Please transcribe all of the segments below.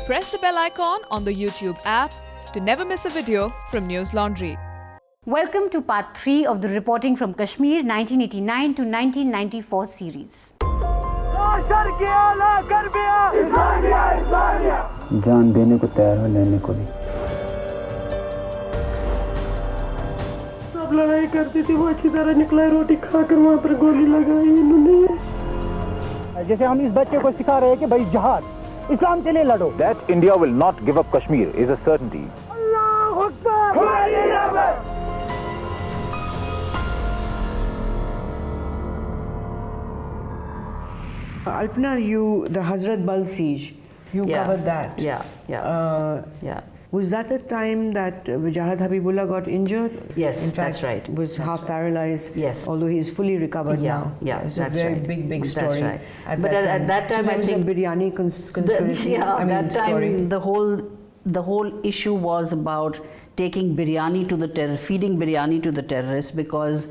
Press the bell icon on the YouTube app to never miss a video from News Laundry. Welcome to part 3 of the Reporting from Kashmir 1989 to 1994 series. जान देने को तैयार हो, लेने को भी। सब लड़ाई करती थी, वो अच्छी तरह निकला, रोटी खाकर वहाँ पर गोली लगाई इन्होंने। जैसे हम इस बच्चे को सिखा रहे हैं कि भाई जहाद इस्लाम के लिए लड़ो। That India will not give up Kashmir is a certainty. Allah Akbar. Alpana, the Hazratbal Siege, you covered that. Yeah. Was that the time that Wajahat Habibullah got injured? Yes, in fact, that's right. Was That's half right. paralyzed. Yes. Although he is fully recovered now. Yeah, it's that's a very right. big story. That's right. At At that time, so I think a biryani conspiracy. that time, story. the whole issue was about taking biryani to the feeding biryani to the terrorists, because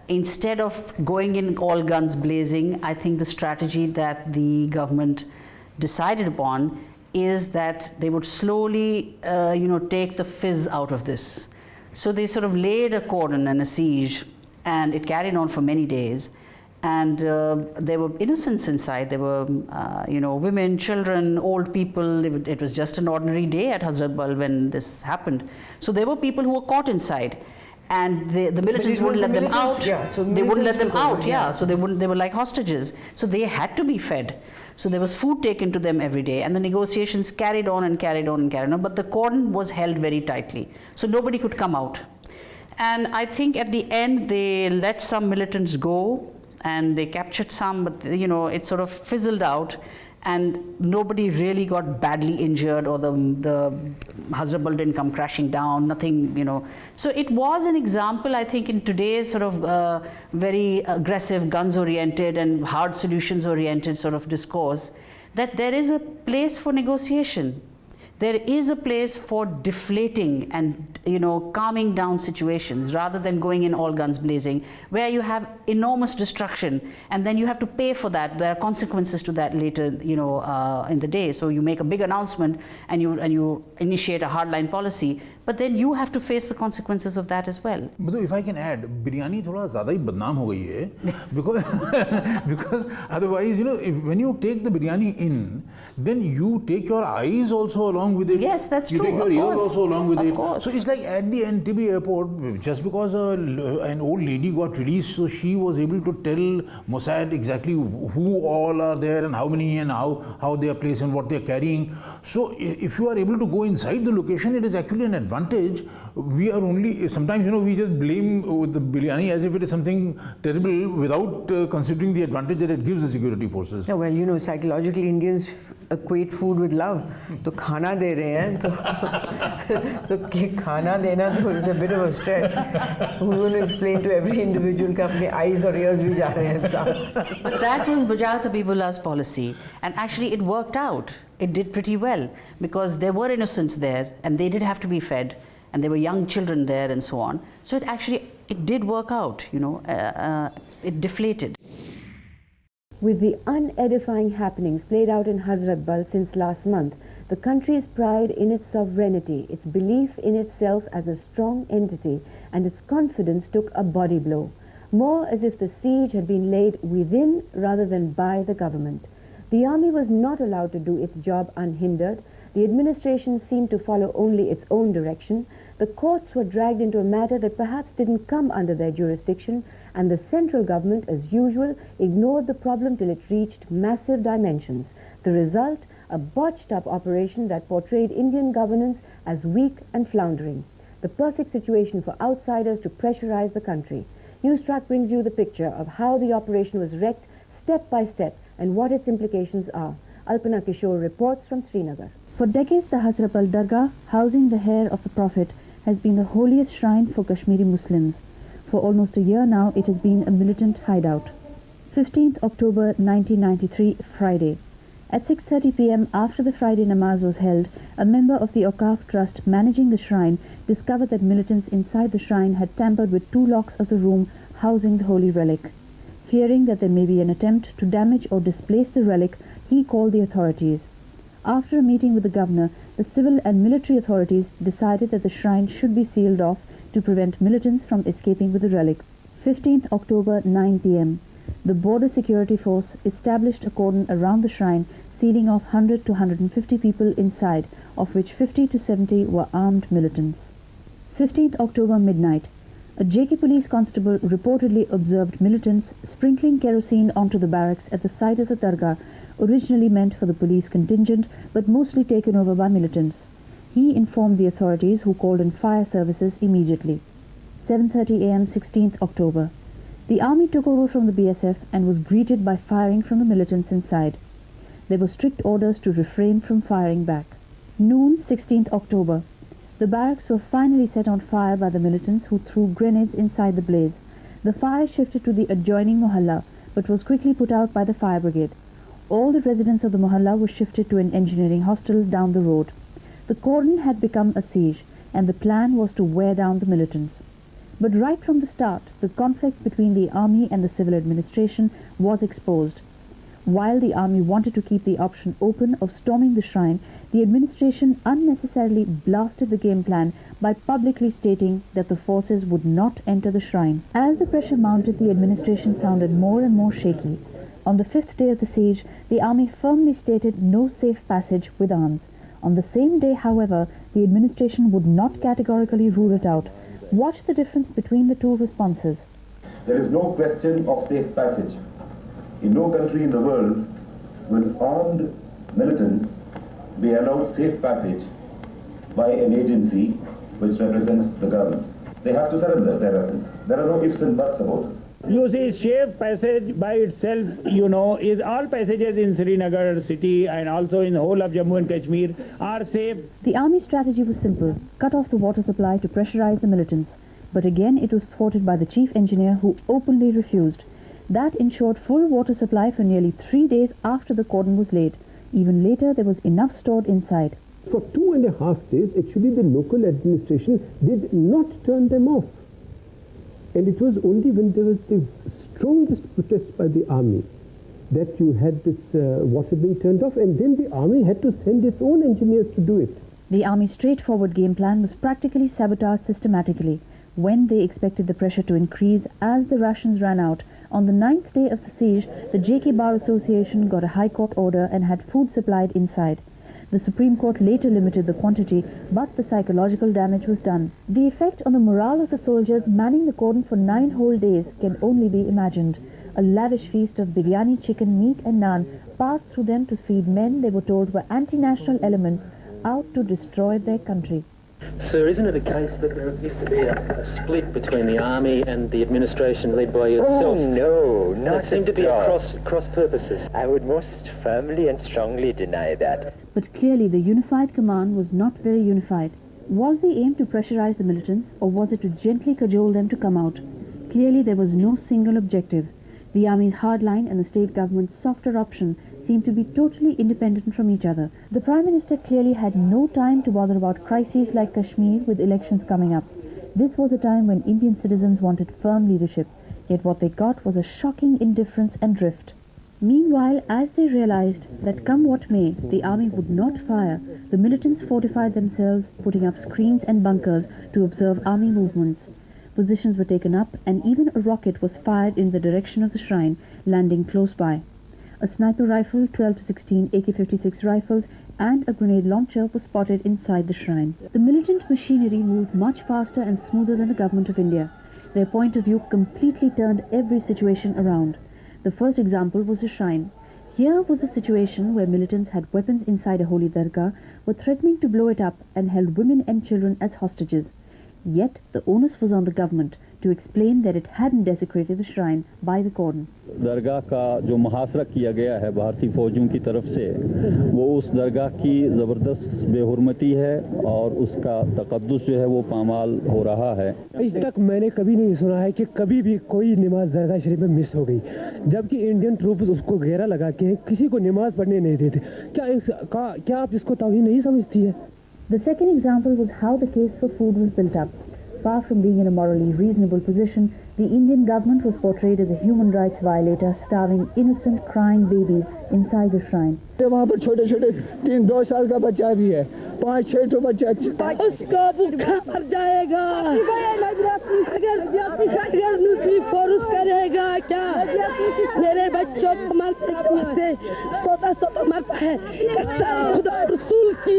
instead of going in all guns blazing, I think the strategy that the government decided upon is that they would slowly, take the fizz out of this. So they sort of laid a cordon and a siege, and it carried on for many days. And there were innocents inside. There were, women, children, old people. It was just an ordinary day at Hazratbal when this happened. So there were people who were caught inside, and the militants wouldn't let them out. Yeah, so they wouldn't let them out. Yeah. So they were like hostages. So they had to be fed. So there was food taken to them every day, and the negotiations carried on and carried on and carried on. But the cordon was held very tightly, so nobody could come out. And I think at the end they let some militants go, and they captured some, but it sort of fizzled out, and nobody really got badly injured, or the Hazratbal didn't come crashing down, nothing, So it was an example, I think, in today's sort of very aggressive, guns-oriented and hard solutions-oriented sort of discourse, that there is a place for negotiation. There is a place for deflating and calming down situations, rather than going in all guns blazing, where you have enormous destruction and then you have to pay for that. There are consequences to that later, in the day. So you make a big announcement and you initiate a hardline policy, but then you have to face the consequences of that as well. Madhu, if I can add, biryani thoda zyada hi badnaam ho gayi hai, because otherwise, when you take the biryani in, then you take your eyes also along with it. Yes, that's you true. You take your ears also along with it. Of course. So it's like at the Entebbe airport, just because an old lady got released, so she was able to tell Mossad exactly who all are there and how many and how they are placed and what they are carrying. So if you are able to go inside the location, it is actually an advantage. We are only, sometimes, we just blame the biryani as if it is something terrible without considering the advantage that it gives the security forces. Yeah, well, psychologically Indians equate food with love. So khana de rahe hain, so khana dena is a bit of a stretch. Who's going to explain to every individual that apne eyes or ears bhi ja rahe hain saath? But that was Wajahat Habibullah's policy, and actually it worked out. It did pretty well, because there were innocents there and they did have to be fed, and there were young children there and so on. So it did work out, it deflated. With the unedifying happenings played out in Hazratbal since last month, the country's pride in its sovereignty, its belief in itself as a strong entity, and its confidence took a body blow, more as if the siege had been laid within rather than by the government. The army was not allowed to do its job unhindered. The administration seemed to follow only its own direction. The courts were dragged into a matter that perhaps didn't come under their jurisdiction, and the central government, as usual, ignored the problem till it reached massive dimensions. The result, a botched-up operation that portrayed Indian governance as weak and floundering. The perfect situation for outsiders to pressurize the country. Newstrack brings you the picture of how the operation was wrecked step by step, and what its implications are. Alpana Kishore reports from Srinagar. For decades, the Hazratbal Dargah, housing the heir of the Prophet, has been the holiest shrine for Kashmiri Muslims. For almost a year now, it has been a militant hideout. 15th October 1993, Friday. At 6:30 p.m., after the Friday namaz was held, a member of the Awqaf Trust managing the shrine discovered that militants inside the shrine had tampered with 2 locks of the room housing the holy relic. Fearing that there may be an attempt to damage or displace the relic, he called the authorities. After a meeting with the governor, the civil and military authorities decided that the shrine should be sealed off to prevent militants from escaping with the relics. 15th October, 9 p.m. The Border Security Force established a cordon around the shrine, sealing off 100 to 150 people inside, of which 50 to 70 were armed militants. 15th October midnight. A JK police constable reportedly observed militants sprinkling kerosene onto the barracks at the site of the dargah, originally meant for the police contingent but mostly taken over by militants. He informed the authorities, who called in fire services immediately. 7:30 a.m. 16th October. The army took over from the BSF and was greeted by firing from the militants inside. There were strict orders to refrain from firing back. Noon 16th October. The barracks were finally set on fire by the militants, who threw grenades inside the blaze. The fire shifted to the adjoining mohalla but was quickly put out by the fire brigade. All the residents of the mohalla were shifted to an engineering hostel down the road. The cordon had become a siege, and the plan was to wear down the militants. But right from the start, the conflict between the army and the civil administration was exposed. While the army wanted to keep the option open of storming the shrine, the administration unnecessarily blasted the game plan by publicly stating that the forces would not enter the shrine. As the pressure mounted, the administration sounded more and more shaky. On the 5th day of the siege, the army firmly stated no safe passage with arms. On the same day, however, the administration would not categorically rule it out. Watch the difference between the two responses. There is no question of safe passage. In no country in the world will armed militants be allowed safe passage by an agency which represents the government. They have to surrender their weapons. There are no ifs and buts about it. You see, safe passage by itself, is all passages in Srinagar city and also in the whole of Jammu and Kashmir are safe. The army strategy was simple: cut off the water supply to pressurize the militants. But again it was thwarted by the chief engineer, who openly refused. That ensured full water supply for nearly 3 days after the cordon was laid. Even later there was enough stored inside. For 2.5 days, actually the local administration did not turn them off. And it was only when there was the strongest protest by the army that you had this water being turned off, and then the army had to send its own engineers to do it. The army's straightforward game plan was practically sabotaged systematically. When they expected the pressure to increase as the rations ran out, on the 9th day of the siege, the JK Bar Association got a High Court order and had food supplied inside. The Supreme Court later limited the quantity, but the psychological damage was done. The effect on the morale of the soldiers manning the cordon for 9 whole days can only be imagined. A lavish feast of biryani, chicken, meat and naan passed through them to feed men they were told were anti-national elements out to destroy their country. Sir, isn't it a case that there appears to be a split between the army and the administration led by yourself? Oh, no, not there seem to be all. cross purposes. I would most firmly and strongly deny that. But clearly the unified command was not very unified. Was the aim to pressurize the militants, or was it to gently cajole them to come out? Clearly there was no single objective. The army's hard line and the state government's softer option seemed to be totally independent from each other. The Prime Minister clearly had no time to bother about crises like Kashmir with elections coming up. This was a time when Indian citizens wanted firm leadership, yet what they got was a shocking indifference and drift. Meanwhile, as they realized that come what may, the army would not fire, the militants fortified themselves, putting up screens and bunkers to observe army movements. Positions were taken up, and even a rocket was fired in the direction of the shrine, landing close by. A sniper rifle, 12 to 16 AK-56 rifles and a grenade launcher was spotted inside the shrine. The militant machinery moved much faster and smoother than the government of India. Their point of view completely turned every situation around. The first example was the shrine. Here was a situation where militants had weapons inside a holy dargah, were threatening to blow it up and held women and children as hostages. Yet the onus was on the government to explain that it hadn't desecrated the shrine by the cordon. दरगाह का जो मुहासरा किया गया है भारतीय फौजियों की तरफ से, वो उस दरगाह की ज़बरदस्त बेहुरमती है और उसका तक़द्दुस जो है वो पामाल हो रहा है। इस तक मैंने कभी नहीं सुना है कि कभी भी कोई नमाज दरगाह शरीफ में मिस हो गई, जबकि इंडियन ट्रूप्स उसको घेरा लगा के किसी को नमाज पढ़ने नहीं देते। क्या आप इसको तौहीन नहीं समझती है? The second example was how the case for food was built up. Far from being in a morally reasonable position, the Indian government was portrayed as a human rights violator, starving innocent, crying babies inside the shrine. वहाँ पर छोटे छोटे 3-2 साल का बच्चा भी है, 5-6 तो बच्चा उसका भूखा मर जाएगा अगर दूसरी फोर्स करेगा क्या मेरे बच्चों को मरते से सोता मरता है कसम खुदा रसूल की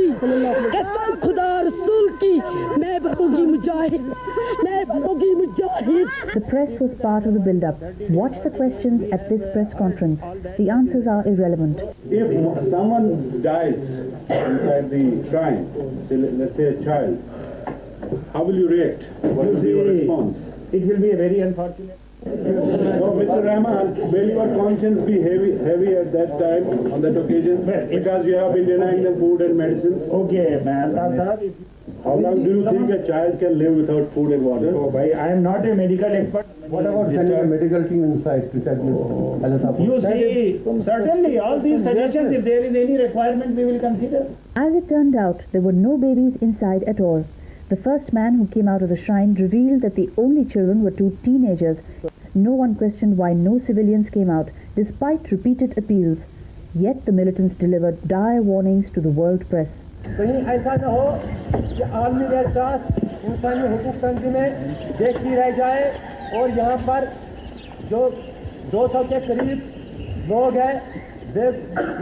कसम खुदा रसूल की मैं बनूंगी मुजाहिद मैं बनूंगी मुजाहिद. The press was part of the build-up. Watch the questions at this press conference. The answers are irrelevant. If someone dies inside the shrine, say, let's say a child, how will you react? What will be your response? It will be a very unfortunate. So, Mr. Rahman, will your conscience be heavy at that time, on that occasion? Because you have been denying them food and medicines? Okay, man. How long do you think a child can live without food and water? Oh, I am not a medical expert. What about sending a medical team inside to check this? You see, certainly all these suggestions, if there is any requirement, we will consider. As it turned out, there were no babies inside at all. The first man who came out of the shrine revealed that the only children were 2 teenagers. No one questioned why no civilians came out, despite repeated appeals. Yet the militants delivered dire warnings to the world press. कहीं ऐसा न हो कि army red cross इंसानी हुकूक तंजीमें देखती रह जाए और यहाँ पर जो 200 के करीब लोग हैं वे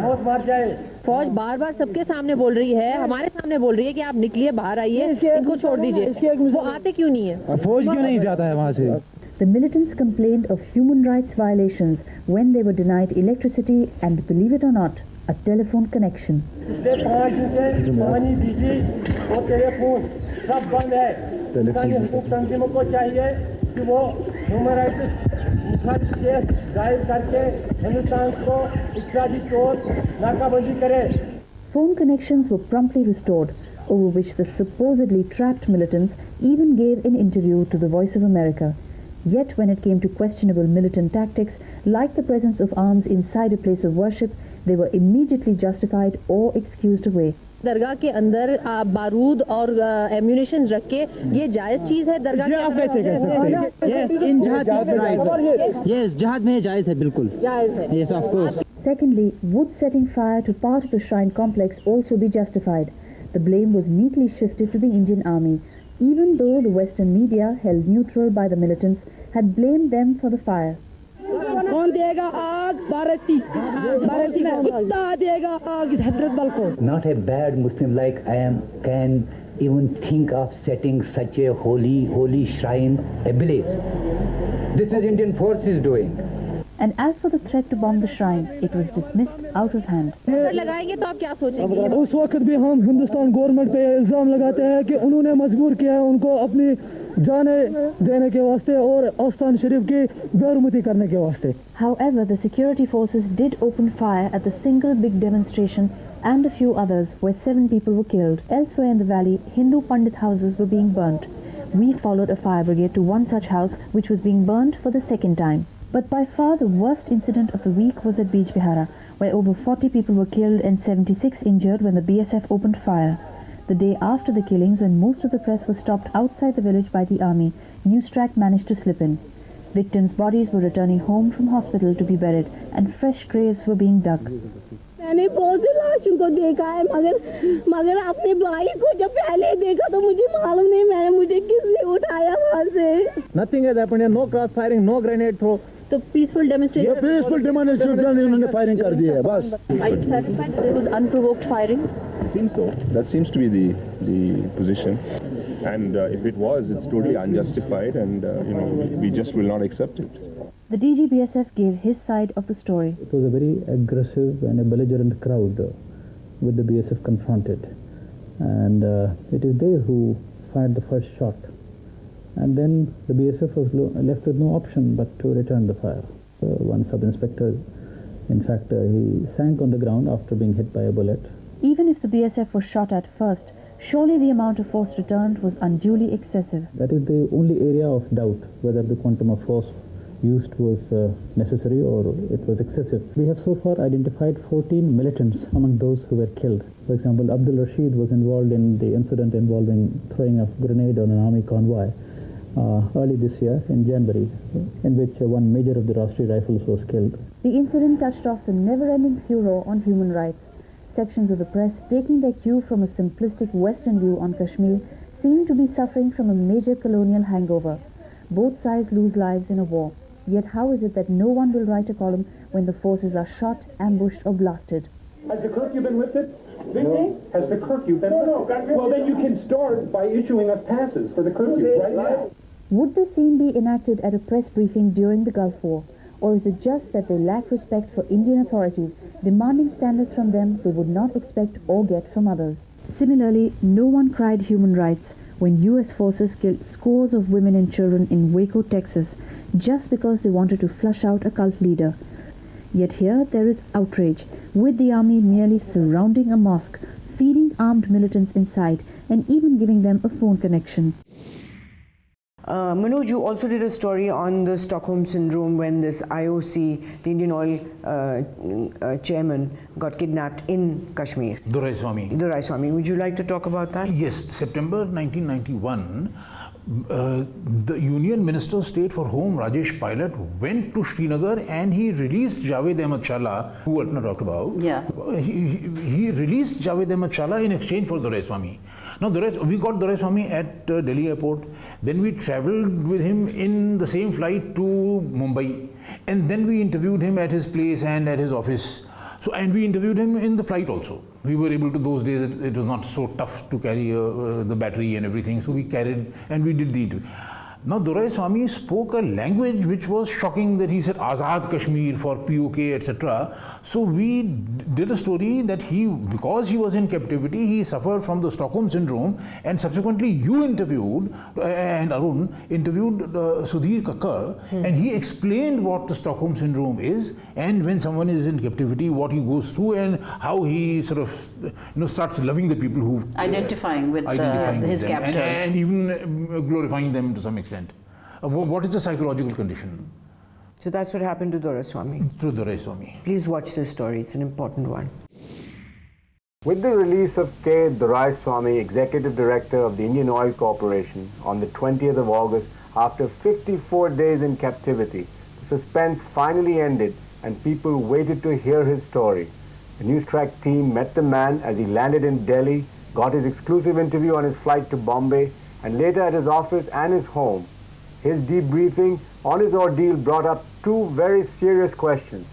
मौत मार जाए. फौज बार बार सबके सामने बोल रही है, हमारे सामने बोल रही है कि आप निकलिए, बाहर आइए, इनको छोड़ दीजिए. वो आते क्यों नहीं है? फौज क्यों नहीं जाता है वहाँ से? The militants complained of human rights violations when they were denied electricity and, believe it or not, a telephone connection. पिछले 5 दिन से पानी, बिजली और टेलीफोन सब बंद है. इंसानी हुकूक तंजीमों को चाहिए कि वो ह्यूमन राइट्स केस दायर करके हिंदुस्तान को इत्यादि तौर नाकाबंदी करे. Phone connections were promptly restored, over which the supposedly trapped militants even gave an interview to the Voice of America. Yet when it came to questionable militant tactics, like the presence of arms inside a place of worship, they were immediately justified or excused away. दरगाह के अंदर बारूद और ammunition रख के ये जायज चीज है दरगाह के आप कैसे कह सकते हैं? Yes, in jihad, yes, jihad में जायज है बिल्कुल. जायज है. Yes, of course. Secondly, would setting fire to part of the shrine complex also be justified? The blame was neatly shifted to the Indian army, even though the Western media, held neutral by the militants, had blamed them for the fire. कौन देगा आग? भारती कुत्ता देगा आग इस हजरतबल को. Not a bad Muslim like I am can even think of setting such a holy shrine ablaze. This is Indian forces doing. And as for the threat to bomb the shrine, it was dismissed out of hand. लगाएंगे तो आप क्या सोचेंगे? उस वक्त भी हम Hindustan government पे इल्जाम लगाते हैं कि उन्होंने मजबूर किया है उनको अपनी जाने देने के वास्ते और आस्थान शरीफ की बेरुमती करने के वास्ते. However, the security forces did open fire at the single big demonstration and a few others where 7 people were killed. Elsewhere in the valley, Hindu Pandit houses were being burnt. We followed a fire brigade to one such house which was being burnt for the second time. But by far the worst incident of the week was at Beach Vihara, where over 40 people were killed and 76 injured when the BSF opened fire. The day after the killings, when most of the press was stopped outside the village by the army, Newstrack managed to slip in. Victims' bodies were returning home from hospital to be buried, and fresh graves were being dug. मैंने बहुत सी लाशों को देखा है मगर अपने भाई को जब पहले देखा तो मुझे मालूम नहीं मुझे किसने उठाया वहाँ से. Nothing has happened. No cross firing, no grenade throw. तो peaceful demonstration. Peaceful demonstration इन्होंने firing कर दी है बस. Are you satisfied that there was unprovoked firing? Seems so. That seems to be the position, and if it was, it's totally unjustified, and we just will not accept it. The DGBSF gave his side of the story. It was a very aggressive and a belligerent crowd with the BSF confronted, and it is they who fired the first shot, and then the BSF was left with no option but to return the fire. One sub-inspector, in fact, he sank on the ground after being hit by a bullet. Even if the BSF was shot at first, surely the amount of force returned was unduly excessive. That is the only area of doubt, whether the quantum of force used was necessary or it was excessive. We have so far identified 14 militants among those who were killed. For example, Abdul Rashid was involved in the incident involving throwing a grenade on an army convoy. early this year in January, in which one major of the Rashtriya Rifles was killed. The incident touched off the never-ending furor on human rights. Sections of the press, taking their cue from a simplistic Western view on Kashmir, seem to be suffering from a major colonial hangover. Both sides lose lives in a war. Yet how is it that no one will write a column when the forces are shot, ambushed or blasted? Has the curfew been lifted? No. Has the curfew been lifted? Well, then you can start by issuing us passes for the curfew right now. Would the scene be enacted at a press briefing during the Gulf War? Or is it just that they lack respect for Indian authorities, demanding standards from them they would not expect or get from others? Similarly, no one cried human rights when US forces killed scores of women and children in Waco, Texas, just because they wanted to flush out a cult leader. Yet here there is outrage, with the army merely surrounding a mosque, feeding armed militants inside, and even giving them a phone connection. Manoj, you also did a story on the Stockholm Syndrome when this IOC, the Indian Oil chairman, got kidnapped in Kashmir. Doraiswamy. Would you like to talk about that? Yes, September 1991, the Union Minister of State for Home, Rajesh Pilot, went to Srinagar and he released Javed Ahmad Challa, who Alpana talked about. Yeah. He released Javed Ahmad Challa in exchange for Doraiswamy. Now, we got Doraiswamy at Delhi airport. Then we travelled with him in the same flight to Mumbai. And then we interviewed him at his place and at his office. And we interviewed him in the flight also. We were able to, those days, it was not so tough to carry the battery and everything. So we carried and we did the interview. Now, Doraiswamy spoke a language which was shocking, that he said Azad Kashmir for POK, etc. So we did a story that because he was in captivity, he suffered from the Stockholm Syndrome, and subsequently you interviewed, and Arun interviewed Sudhir Kakkar, and he explained what the Stockholm Syndrome is, and when someone is in captivity, what he goes through, and how he sort of starts loving the people who... Identifying with his captors. And even glorifying them to some extent. What is the psychological condition? So that's what happened to Doraiswamy. To Doraiswamy. Please watch this story. It's an important one. With the release of K. Doraiswamy, Executive Director of the Indian Oil Corporation, on the 20th of August, after 54 days in captivity, the suspense finally ended and people waited to hear his story. The Newstrack team met the man as he landed in Delhi, got his exclusive interview on his flight to Bombay, and later at his office and his home. His debriefing on his ordeal brought up two very serious questions.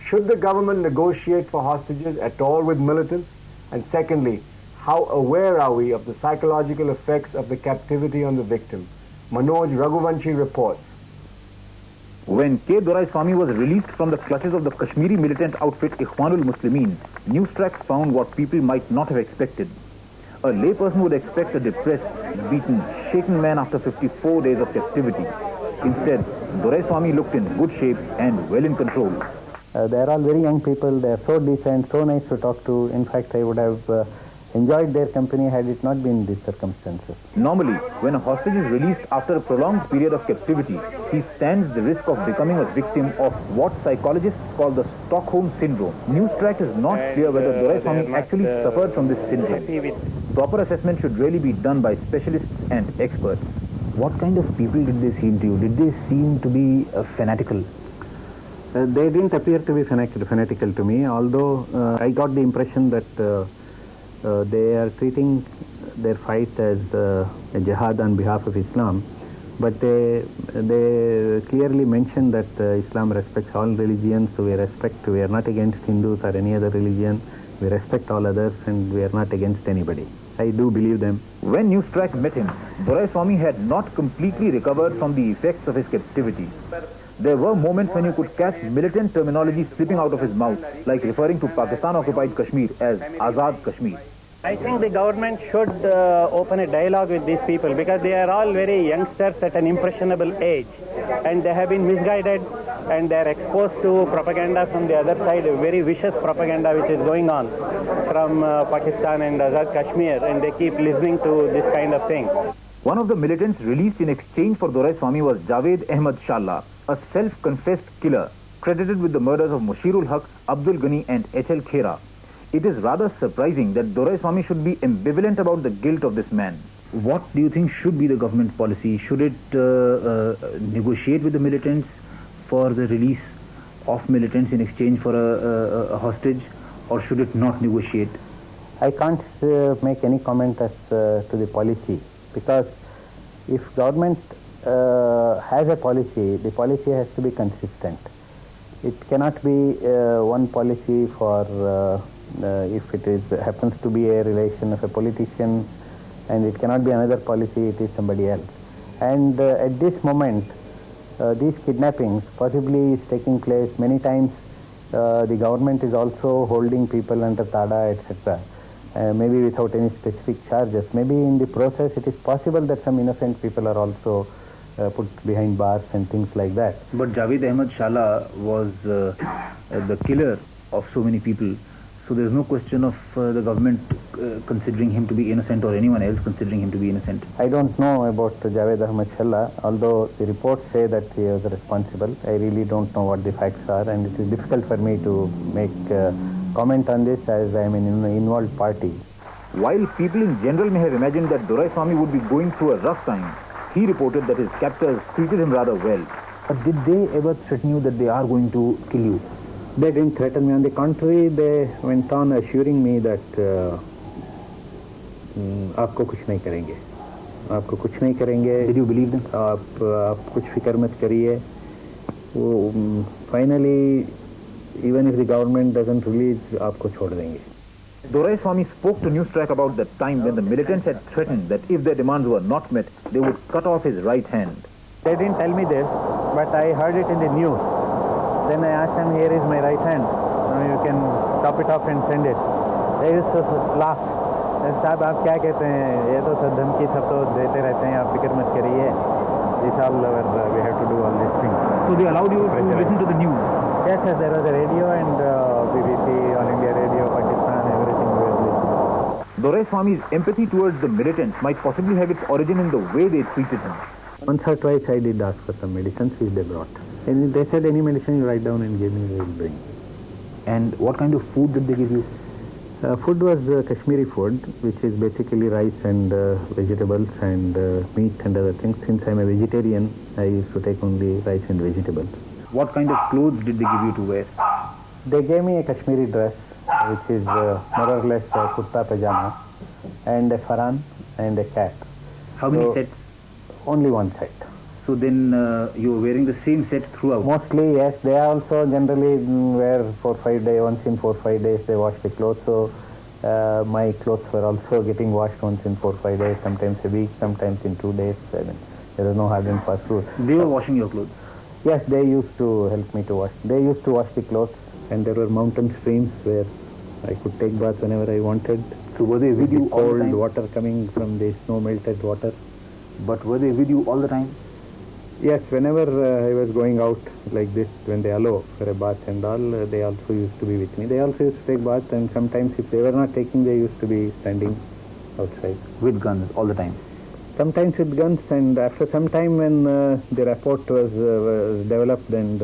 Should the government negotiate for hostages at all with militants? And secondly, how aware are we of the psychological effects of the captivity on the victim? Manoj, Raghuvanshi reports. When K. Doraiswamy was released from the clutches of the Kashmiri militant outfit Ikhwanul Muslimin, Newstrack found what people might not have expected. A layperson would expect a depressed, beaten, shaken man after 54 days of captivity. Instead, Doraiswamy looked in good shape and well in control. They're all very young people. They're so decent, so nice to talk to. In fact, I would have enjoyed their company had it not been these circumstances. Normally, when a hostage is released after a prolonged period of captivity, he stands the risk of becoming a victim of what psychologists call the Stockholm Syndrome. Newstrack is not clear whether Doraiswamy actually suffered from this syndrome. Proper assessment should really be done by specialists and experts. What kind of people did they seem to you? Did they seem to be fanatical? They didn't appear to be fanatical to me, although I got the impression that they are treating their fight as a jihad on behalf of Islam. But they clearly mentioned that Islam respects all religions, so we are not against Hindus or any other religion. We respect all others and we are not against anybody. I do believe them. When Newstrack met him, Doraiswamy had not completely recovered from the effects of his captivity. There were moments when you could catch militant terminology slipping out of his mouth, like referring to Pakistan-occupied Kashmir as Azad Kashmir. I think the government should open a dialogue with these people because they are all very youngsters at an impressionable age and they have been misguided and they are exposed to propaganda from the other side, a very vicious propaganda which is going on from Pakistan and Azad Kashmir, and they keep listening to this kind of thing. One of the militants released in exchange for Doraiswamy was Javed Ahmad Challa, a self-confessed killer credited with the murders of Mushirul Haq, Abdul Ghani and H.L. Khera. It is rather surprising that Doraiswamy should be ambivalent about the guilt of this man. what do you think should be the government policy? Should it negotiate with the militants for the release of militants in exchange for a hostage, or should it not negotiate? I can't make any comment as to the policy, because if government has a policy, the policy has to be consistent. It cannot be one policy for if it happens to be a relation of a politician, and it cannot be another policy, it is somebody else. And at this moment, these kidnappings possibly is taking place. Many times the government is also holding people under tada, etc. Maybe without any specific charges. Maybe in the process it is possible that some innocent people are also put behind bars and things like that. But Javed Ahmed Shala was the killer of so many people. So there is no question of the government considering him to be innocent, or anyone else considering him to be innocent. I don't know about Javed Ahmed Shala, although the reports say that he was responsible. I really don't know what the facts are, and it is difficult for me to make comment on this as I am an involved party. While people in general may have imagined that Doraiswamy would be going through a rough time, he reported that his captors treated him rather well. But did they ever threaten you that they are going to kill you? They didn't threaten me. On the contrary, they went on assuring me that आपको कुछ नहीं करेंगे, आपको कुछ नहीं करेंगे. Did you believe them? आप कुछ फिक्र मत करिए. Finally, even if the government doesn't release, आपको छोड़ देंगे. Doraiswamy spoke to Newstrack about the time when the militants had threatened that if their demands were not met, they would cut off his right hand. They didn't tell me this, but I heard it in the news. Then I asked them, here is my right hand. Now you can chop it off and send it. They used to laugh. साहब आप क्या कहते हैं, ये तो सब धमकी सब तो देते रहते हैं, आप फिक्र मत करिए. This all we have to do all these things. So they allowed you to listen to the news? Yes, yes, there was a radio and BBC, All India Radio, Pakistan, everything we were listening. Doraiswamy's empathy towards the militants might possibly have its origin in the way they treated him. Once or twice I did ask for some medicines which they brought. And they said, any medicine you write down and give me, we will bring. And what kind of food did they give you? Food was Kashmiri food, which is basically rice and vegetables and meat and other things. Since I'm a vegetarian, I used to take only rice and vegetables. What kind of clothes did they give you to wear? They gave me a Kashmiri dress, which is more or less a kurta pajama, and a faran and a cap. How many sets? Only one set. So then you were wearing the same set throughout? Mostly, yes. They also generally wear 4-5 days, once in 4-5 days they wash the clothes. So my clothes were also getting washed once in 4-5 days, sometimes a week, sometimes in 2 days. I mean, there was no hard and fast rule. They were washing your clothes? Yes, they used to help me to wash. They used to wash the clothes, and there were mountain streams where I could take baths whenever I wanted. So were they with you all the time? Cold water coming from the snow-melted water. But were they with you all the time? Yes, whenever I was going out like this, when they allow for a bath and all, they also used to be with me. They also used to take bath, and sometimes if they were not taking, they used to be standing outside. With guns all the time? Sometimes with guns, and after some time when the rapport was developed, and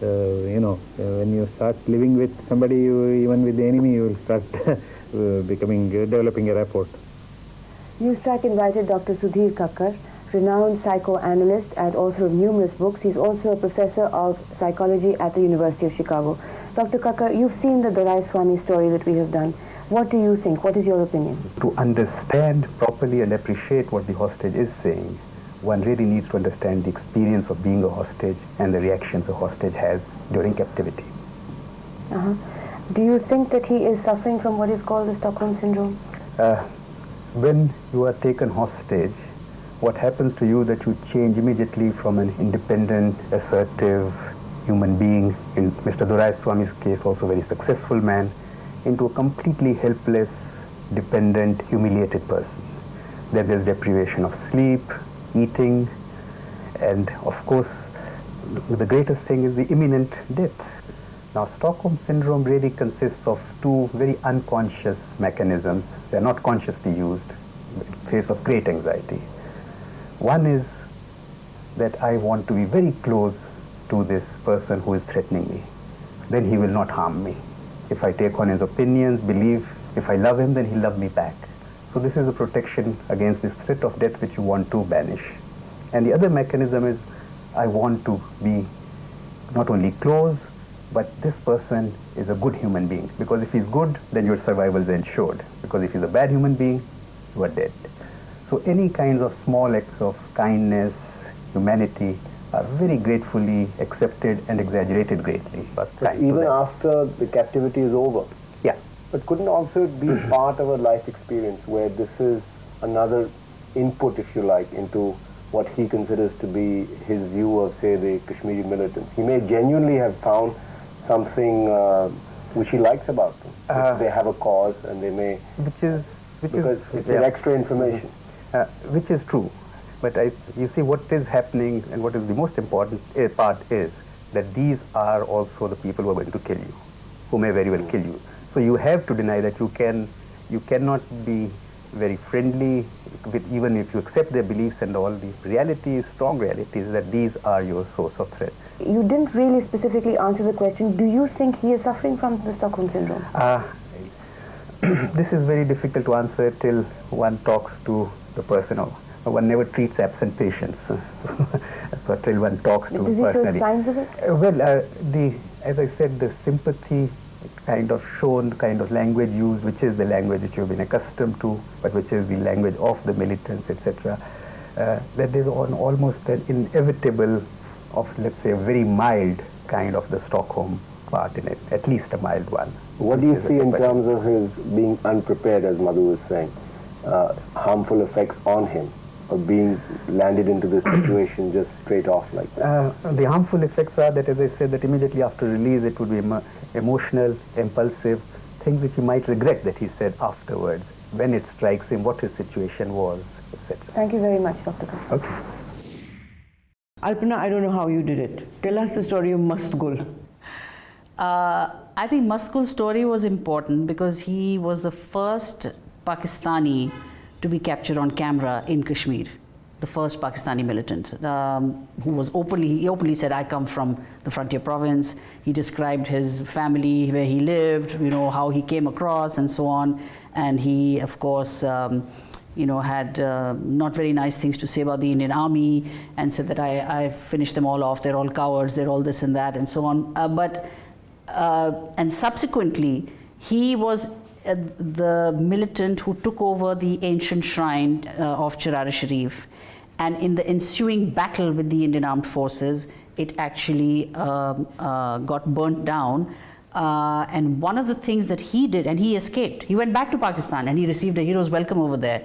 when you start living with somebody, even with the enemy, you will start developing a rapport. Newstrack invited Dr. Sudhir Kakkar, renowned psychoanalyst and author of numerous books. He's also a professor of psychology at the University of Chicago. Dr. Kakkar, you've seen the Doraiswamy story that we have done. What do you think? What is your opinion? To understand properly and appreciate what the hostage is saying, one really needs to understand the experience of being a hostage and the reactions a hostage has during captivity. Do you think that he is suffering from what is called the Stockholm Syndrome? When you are taken hostage, what happens to you that you change immediately from an independent, assertive human being, in Mr. Doraiswamy's case also very successful man, into a completely helpless, dependent, humiliated person. Then there's deprivation of sleep, eating, and of course the greatest thing is the imminent death. Now Stockholm Syndrome really consists of two very unconscious mechanisms. They're not consciously used in the face of great anxiety. One is that I want to be very close to this person who is threatening me. Then he will not harm me. If I take on his opinions, believe, if I love him, then he'll love me back. So this is a protection against this threat of death which you want to banish. And the other mechanism is, I want to be not only close, but this person is a good human being. Because if he's good, then your survival is ensured. Because if he's a bad human being, you are dead. So any kinds of small acts of kindness, humanity, are very gratefully accepted and exaggerated greatly. But even after the captivity is over? Yeah. But couldn't also be part of a life experience where this is another input, if you like, into what he considers to be his view of, say, the Kashmiri militants? He may genuinely have found something which he likes about them. They have a cause and they may... because it's extra information. Which is true. But you see, what is happening and what is the most important part is that these are also the people who are going to kill you, who may very well kill you. So you have to deny that you cannot be very friendly with, even if you accept their beliefs and all. The reality is, strong reality is that these are your source of threat. You didn't really specifically answer the question. Do you think he is suffering from the Stockholm Syndrome? This is very difficult to answer till one talks to the person. One never treats absent patients. So till one talks to personally. Does he show signs of it? Well, as I said, the sympathy kind of shown, kind of language used, which is the language which you've been accustomed to, but which is the language of the militants, etc. That there's almost an inevitable of, let's say, a very mild kind of the Stockholm part in it, at least a mild one. What do you see in terms of his being unprepared, as Madhu was saying, harmful effects on him, of being landed into this situation just straight off like that? The harmful effects are that, as I said, that immediately after release it would be emotional, impulsive, things which he might regret that he said afterwards, when it strikes him what his situation was, etc. Thank you very much, Dr. Khan. Okay. Alpana, I don't know how you did it. Tell us the story of Mastgul. I think Mastgul's story was important because he was the first Pakistani to be captured on camera in Kashmir, the first Pakistani militant who was he openly said, I come from the frontier province. He described his family, where he lived, how he came across and so on. And he, of course, had not very nice things to say about the Indian Army, and said that I finished them all off, they're all cowards, they're all this and that and so on. And subsequently, he was the militant who took over the ancient shrine of Chirara Sharif, and in the ensuing battle with the Indian Armed Forces, it actually got burnt down. And one of the things that he did, and he escaped, he went back to Pakistan and he received a hero's welcome over there.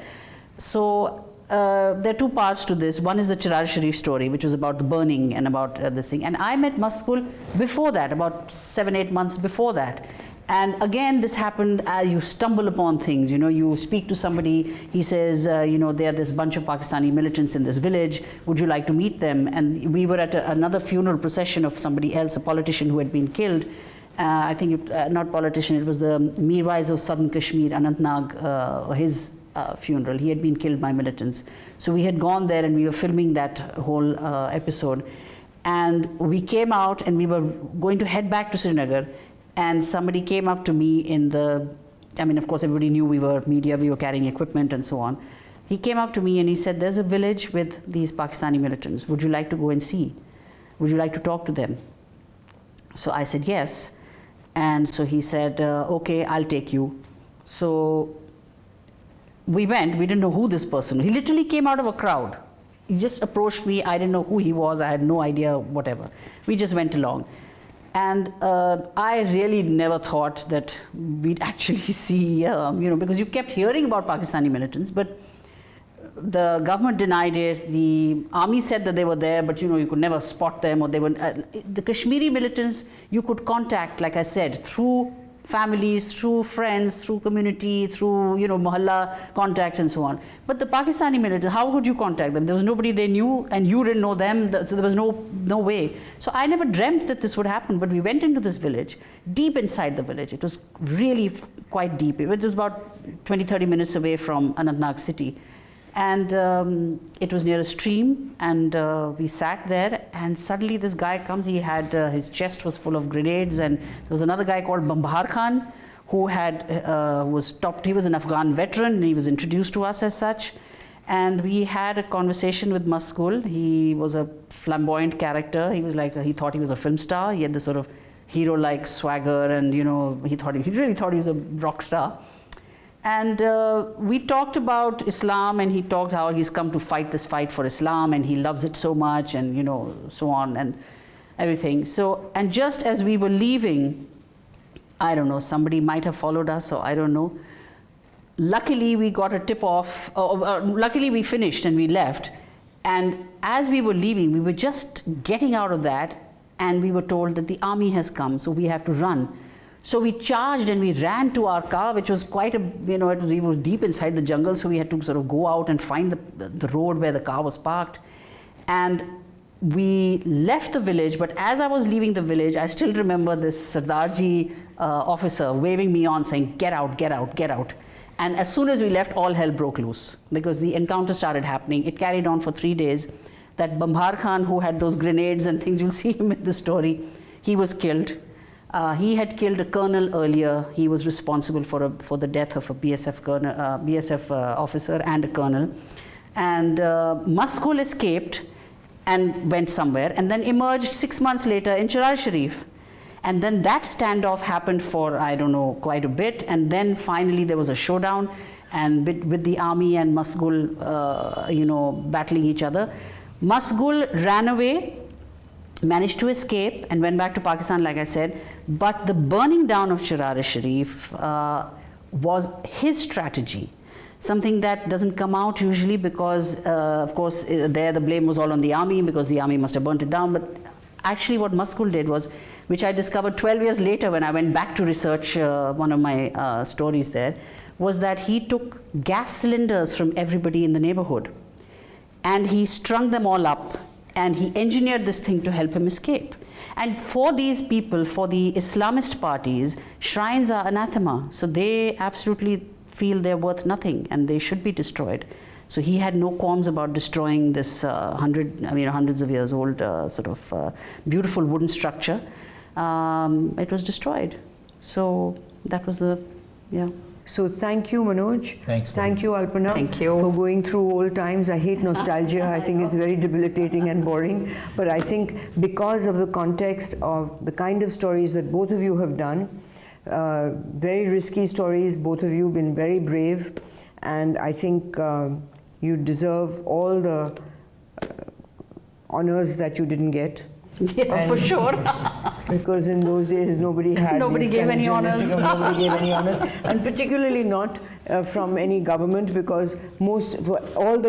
So there are two parts to this. One is the Chirara Sharif story, which was about the burning and about this thing. And I met Mastgul before that, about 7-8 months before that. And again, this happened as you stumble upon things. You speak to somebody, he says, there are this bunch of Pakistani militants in this village, would you like to meet them? And we were at another funeral procession of somebody else, a politician who had been killed. I think, not politician, it was the Mirwais of southern Kashmir, Anantnag, his funeral. He had been killed by militants. So we had gone there and we were filming that whole episode. And we came out and we were going to head back to Srinagar. And somebody came up to me of course everybody knew we were media, we were carrying equipment and so on. He came up to me and he said, there's a village with these Pakistani militants. Would you like to go and see? Would you like to talk to them? So I said, yes. And so he said, okay, I'll take you. So we went, we didn't know who this person was. He literally came out of a crowd. He just approached me, I didn't know who he was, I had no idea, whatever. We just went along. And I really never thought that we'd actually see, because you kept hearing about Pakistani militants, but the government denied it. The army said that they were there, but you could never spot them, or they were. The Kashmiri militants you could contact, like I said, through families, through friends, through community, through mohalla contacts and so on. But the Pakistani militants, how could you contact them? There was nobody they knew, and you didn't know them, so there was no way. So I never dreamt that this would happen. But we went into this village, deep inside the village. It was really quite deep. It was about 20-30 minutes away from Anantnag city. And it was near a stream, and we sat there, and suddenly this guy comes. He had his chest was full of grenades, and there was another guy called Bambhar Khan who he was an Afghan veteran, and he was introduced to us as such. And we had a conversation with Masgul. He was a flamboyant character. He was like, he thought he was a film star. He had this sort of hero-like swagger, and he really thought he was a rock star. And we talked about Islam, and he talked how he's come to fight this fight for Islam, and he loves it so much, and so on and everything. So, and just as we were leaving, I don't know, somebody might have followed us, or I don't know. Luckily, we got a tip off. Luckily, we finished and we left. And as we were leaving, we were just getting out of that, and we were told that the army has come, so we have to run. So we charged and we ran to our car, which was quite we were deep inside the jungle, so we had to sort of go out and find the road where the car was parked. And we left the village, but as I was leaving the village, I still remember this Sardarji officer waving me on, saying, "Get out, get out, get out." And as soon as we left, all hell broke loose, because the encounter started happening. It carried on for 3 days. That Bambar Khan, who had those grenades and things, you'll see him in the story, he was killed. He had killed a colonel earlier. He was responsible for the death of a BSF officer and a colonel. And Masgul escaped and went somewhere, and then emerged 6 months later in Cherar Sharif. And then that standoff happened for, I don't know, quite a bit. And then finally there was a showdown, and with the army and Masgul, battling each other. Masgul ran away, managed to escape, and went back to Pakistan, like I said. But the burning down of Cherar Sharif was his strategy. Something that doesn't come out usually, because, of course, there the blame was all on the army, because the army must have burnt it down. But actually what Masgul did was, which I discovered 12 years later when I went back to research one of my stories there, was that he took gas cylinders from everybody in the neighborhood, and he strung them all up, and he engineered this thing to help him escape. And for these people, for the Islamist parties, shrines are anathema, so they absolutely feel they're worth nothing and they should be destroyed. So he had no qualms about destroying this hundreds of years old beautiful wooden structure. It was destroyed. So that was So thank you, Manoj. Thanks. Thank you, Alpana. Thank you. For going through old times. I hate nostalgia. I think it's very debilitating and boring. But I think because of the context of the kind of stories that both of you have done, very risky stories, both of you have been very brave, and I think you deserve all the honors that you didn't get. Yeah, for sure. Because in those days nobody had nobody gave any honors. Nobody gave any honors, and particularly not from any government, because for all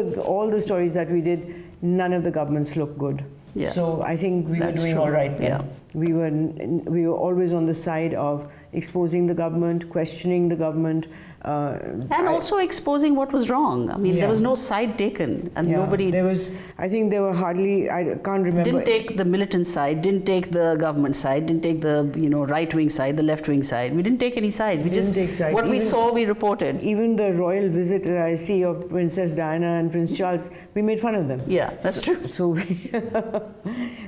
the stories that we did, none of the governments looked good. Yeah. So I think we were doing all right there. Yeah. We were always on the side of exposing the government, questioning the government. And also exposing what was wrong. I mean, there was no side taken, and nobody. I think there were hardly. I can't remember. Didn't take the militant side. Didn't take the government side. Didn't take the right wing side, the left wing side. We didn't take any sides. We didn't take sides. What we saw, we reported. Even the royal visit that I see of Princess Diana and Prince Charles, we made fun of them. Yeah, that's true. So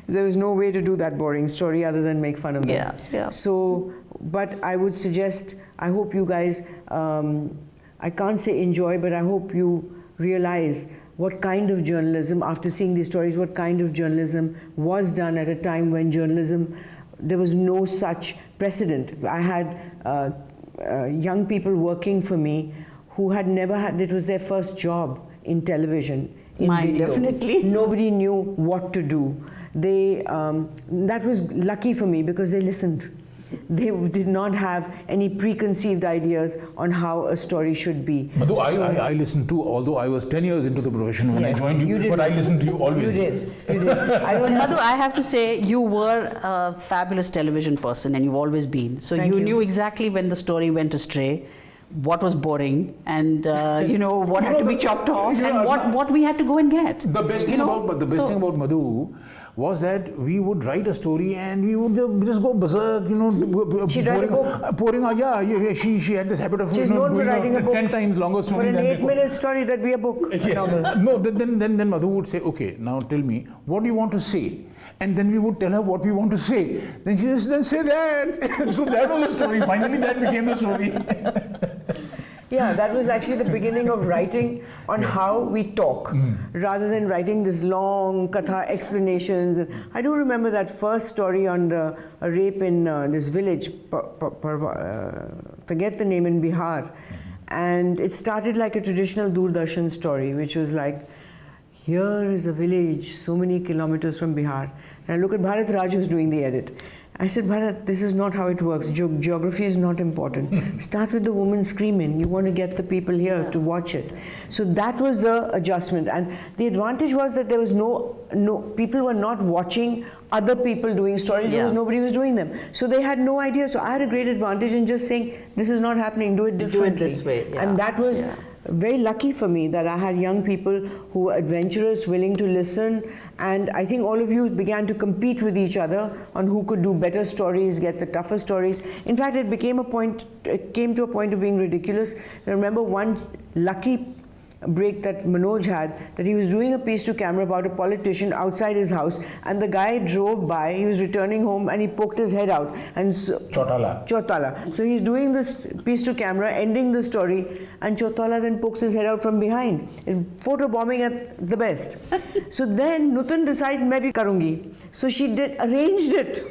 there was no way to do that boring story other than make fun of them. Yeah. So, but I would suggest. I hope you guys. I can't say enjoy, but I hope you realize what kind of journalism, after seeing these stories, what kind of journalism was done at a time when there was no such precedent. I had young people working for me who had never had, it was their first job in television, in video. Definitely. Nobody knew what to do. That was lucky for me because they listened. They did not have any preconceived ideas on how a story should be. Madhu, I listened to, although I was 10 years into the profession when I joined you, but I listened to you always. You did. Madhu, I have to say, you were a fabulous television person, and you've always been. So you knew exactly when the story went astray, what was boring, and what had to be chopped off, and what we had to go and get. The best thing about Madhu was that we would write a story and we would just go berserk, you know, pouring out. Yeah, she had this habit of She's known for writing a book 10 times longer story. For an 8-minute story, that'd be a book. Yes. No, then Madhu would say, okay, now tell me, what do you want to say? And then we would tell her what we want to say. Then she says, then say that. So that was the story. Finally, that became the story. Yeah, that was actually the beginning of writing on how we talk, rather than writing this long katha explanations. I do remember that first story on a rape in this village, forget the name, in Bihar. And it started like a traditional Doordarshan story, which was like, here is a village so many kilometers from Bihar. And I look at Bharat Raj, who's doing the edit. I said, Bharat, this is not how it works. Geography is not important. Start with the woman screaming. You want to get the people here to watch it. So that was the adjustment. And the advantage was that there was no people were not watching other people doing stories because nobody was doing them. So they had no idea. So I had a great advantage in just saying, this is not happening, do it differently. Do it this way. Yeah. And that was very lucky for me that I had young people who were adventurous, willing to listen, and I think all of you began to compete with each other on who could do better stories, get the tougher stories. In fact, it came to a point of being ridiculous. I remember one lucky break that Manoj had, that he was doing a piece to camera about a politician outside his house, and the guy drove by, he was returning home, and he poked his head out. And Chotala. So he's doing this piece to camera, ending the story, and Chotala then pokes his head out from behind. Photo bombing at the best. So then Nutan decides, "Main bhi karungi." So she arranged it.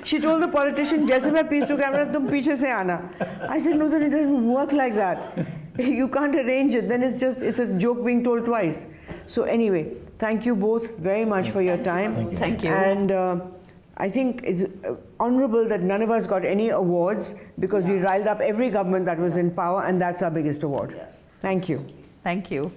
She told the politician, "Jaise main piece to camera, tum piche se aana." I said, "Nutan, it doesn't work like that. You can't arrange it, then it's a joke being told twice." So anyway, thank you both very much for your time. Thank you. And I think it's honorable that none of us got any awards because we riled up every government that was in power, and that's our biggest award. Thank you. Thank you.